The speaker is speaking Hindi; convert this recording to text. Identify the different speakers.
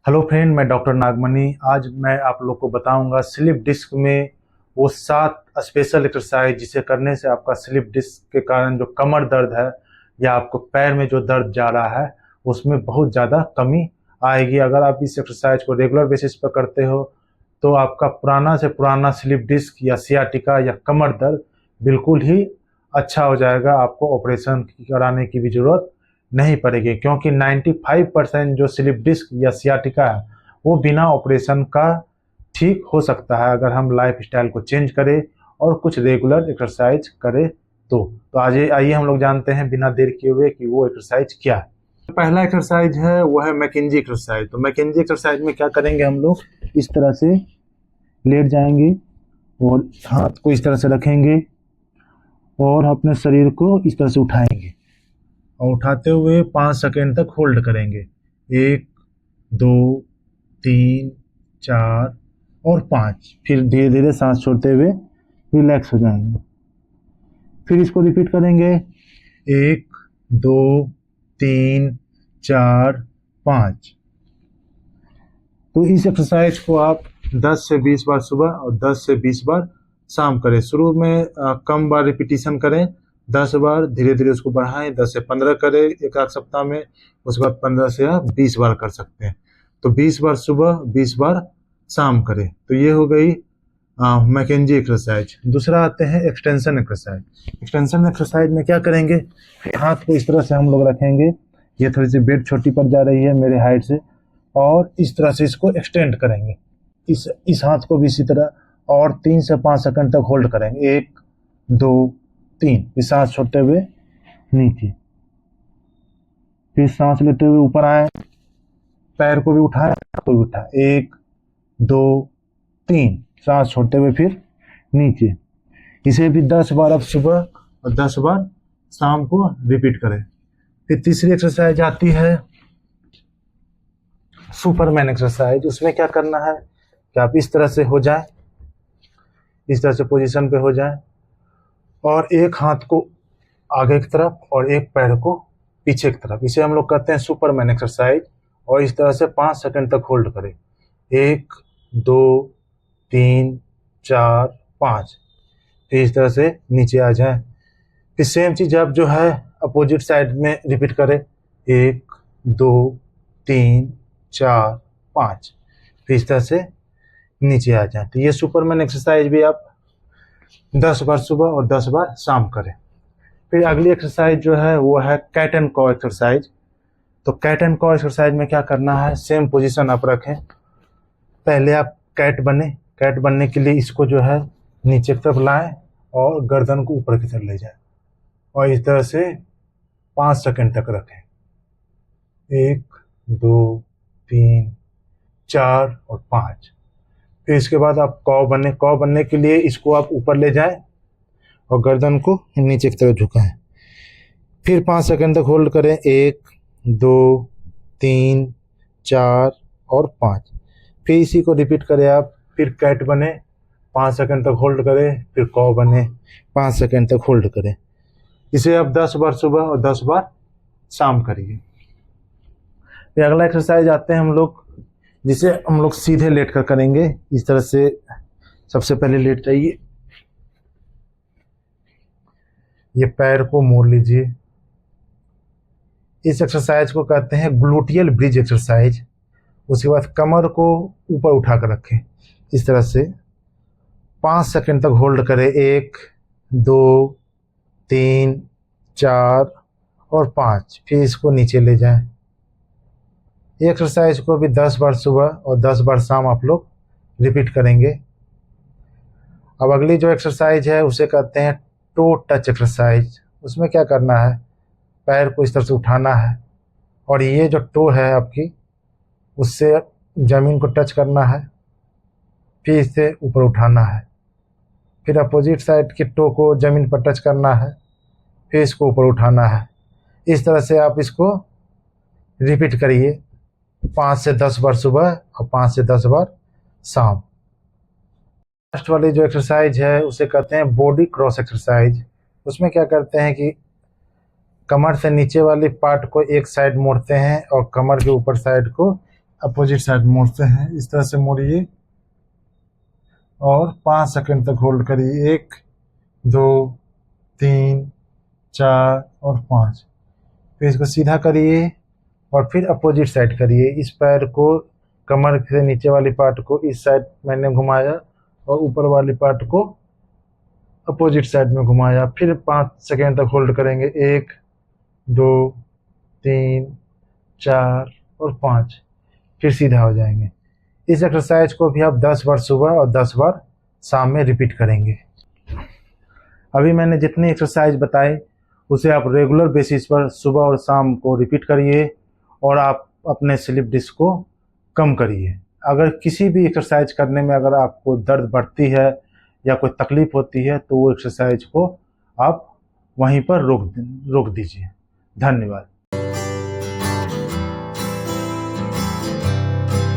Speaker 1: हेलो फ्रेंड, मैं डॉक्टर नागमणि। आज मैं आप लोग को बताऊंगा स्लिप डिस्क में वो 7 स्पेशल एक्सरसाइज जिसे करने से आपका स्लिप डिस्क के कारण जो कमर दर्द है या आपको पैर में जो दर्द जा रहा है उसमें बहुत ज़्यादा कमी आएगी। अगर आप इस एक्सरसाइज को रेगुलर बेसिस पर करते हो तो आपका पुराना से पुराना स्लिप डिस्क या सियाटिका या कमर दर्द बिल्कुल ही अच्छा हो जाएगा। आपको ऑपरेशन कराने की भी ज़रूरत नहीं पड़ेगी, क्योंकि 95% जो स्लिप डिस्क या सियाटिका है वो बिना ऑपरेशन का ठीक हो सकता है अगर हम लाइफ स्टाइल को चेंज करें और कुछ रेगुलर एक्सरसाइज करें। तो आज आइए हम लोग जानते हैं बिना देर किए हुए कि वो एक्सरसाइज क्या है। पहला एक्सरसाइज है वो है मैकेंजी एक्सरसाइज। तो मैकेंजी एक्सरसाइज में क्या करेंगे, हम लोग इस तरह से लेट जाएंगे और हाथ को इस तरह से रखेंगे और अपने शरीर को इस तरह से उठाएंगे और उठाते हुए 5 सेकेंड तक होल्ड करेंगे। 1 2 3 4 और 5। फिर धीरे धीरे सांस छोड़ते हुए रिलैक्स हो जाएंगे। फिर इसको रिपीट करेंगे 1 2 3 4 5। तो इस एक्सरसाइज को आप 10 से 20 बार सुबह और 10 से 20 बार शाम करें। शुरू में कम बार रिपीटिशन करें, 10 बार, धीरे धीरे उसको बढ़ाएं, 10 से 15 करें एक आध सप्ताह में। उसके बाद 15 से आप 20 बार कर सकते हैं। तो 20 बार सुबह, 20 बार शाम करें। तो ये हो गई मैकेंजी एक्सरसाइज। दूसरा आते हैं एक्सटेंशन एक्सरसाइज। एक्सटेंशन एक्सरसाइज में क्या करेंगे, हाथ को इस तरह से हम लोग रखेंगे। ये थोड़ी सी बेड छोटी पड़ जा रही है मेरे हाइट से, और इस तरह से इसको एक्सटेंड करेंगे। इस हाथ को भी इसी तरह और 3 से 5 सेकंड तक होल्ड करेंगे। 1 2 3। सांस छोड़ते हुए नीचे, फिर सांस लेते हुए ऊपर आए, पैर को भी उठाए, को भी उठाए। 1 2 3। सांस छोड़ते हुए फिर नीचे। इसे भी 10 बार अब सुबह और 10 बार शाम को रिपीट करें। फिर तीसरी एक्सरसाइज आती है सुपरमैन एक्सरसाइज। उसमें क्या करना है कि आप इस तरह से हो जाए, इस तरह से पोजीशन पे हो जाए और एक हाथ को आगे की तरफ और एक पैर को पीछे की तरफ। इसे हम लोग कहते हैं सुपरमैन एक्सरसाइज। और इस तरह से 5 सेकंड तक होल्ड करें। 1 2 3 4 5। फिर इस तरह से नीचे आ जाए। फिर सेम चीज़ आप जो है अपोजिट साइड में रिपीट करें। 1 2 3 4 5। फिर इस तरह से नीचे आ जाए। तो ये सुपरमैन एक्सरसाइज भी आप 10 बार सुबह और 10 बार शाम करें। फिर अगली एक्सरसाइज जो है वो है कैट एंड कॉ एक्सरसाइज। तो कैट एंड कॉ एक्सरसाइज में क्या करना है, सेम पोजीशन आप रखें। पहले आप कैट बने। कैट बनने के लिए इसको जो है नीचे की तरफ लाएं और गर्दन को ऊपर की तरफ ले जाएं और इस तरह से 5 सेकंड तक रखें। 1 2 3 4 और 5। फिर इसके बाद आप कॉ बने। कॉ बनने के लिए इसको आप ऊपर ले जाएं और गर्दन को नीचे की तरफ झुकाएं। फिर 5 सेकंड तक होल्ड करें। 1 2 3 4 और 5। फिर इसी को रिपीट करें आप। फिर कैट बने, 5 सेकंड तक होल्ड करें। फिर कॉ बने, 5 सेकंड तक होल्ड करें। इसे आप 10 बार सुबह और 10 बार शाम करिए। फिर अगला एक्सरसाइज आते हैं हम लोग, जिसे हम लोग सीधे लेट कर करेंगे। इस तरह से सबसे पहले लेट जाइए, ये पैर को मोड़ लीजिए। इस एक्सरसाइज को कहते हैं ग्लूटियल ब्रिज एक्सरसाइज। उसके बाद कमर को ऊपर उठा कर रखें इस तरह से, 5 सेकंड तक होल्ड करें। 1 2 3 4 और 5। फिर इसको नीचे ले जाएं। ये एक्सरसाइज को भी 10 बार सुबह और 10 बार शाम आप लोग रिपीट करेंगे। अब अगली जो एक्सरसाइज है उसे कहते हैं टो टच एक्सरसाइज। उसमें क्या करना है, पैर को इस तरह से उठाना है और ये जो टो है आपकी उससे ज़मीन को टच करना है। फिर इसे ऊपर उठाना है। फिर अपोजिट साइड के टो को ज़मीन पर टच करना है। फिर इसको ऊपर उठाना है। इस तरह से आप इसको रिपीट करिए 5 से 10 बार सुबह और 5 से 10 बार शाम। लास्ट वाली जो एक्सरसाइज है उसे कहते हैं बॉडी क्रॉस एक्सरसाइज। उसमें क्या करते हैं कि कमर से नीचे वाली पार्ट को एक साइड मोड़ते हैं और कमर के ऊपर साइड को अपोजिट साइड मोड़ते हैं। इस तरह से मोड़िए और 5 सेकंड तक होल्ड करिए। 1 2 3 4 और 5। फिर इसको सीधा करिए और फिर अपोजिट साइड करिए। इस पैर को, कमर से नीचे वाली पार्ट को इस साइड मैंने घुमाया और ऊपर वाली पार्ट को अपोजिट साइड में घुमाया। फिर 5 सेकेंड तक होल्ड करेंगे। 1 2 3 4 और 5। फिर सीधा हो जाएंगे। इस एक्सरसाइज को भी आप 10 बार सुबह और 10 बार शाम में रिपीट करेंगे। अभी मैंने जितनी एक्सरसाइज बताई उसे आप रेगुलर बेसिस पर सुबह और शाम को रिपीट करिए और आप अपने स्लिप डिस्क को कम करिए। अगर किसी भी एक्सरसाइज करने में अगर आपको दर्द बढ़ती है या कोई तकलीफ होती है तो वो एक्सरसाइज को आप वहीं पर रोक दीजिए। धन्यवाद।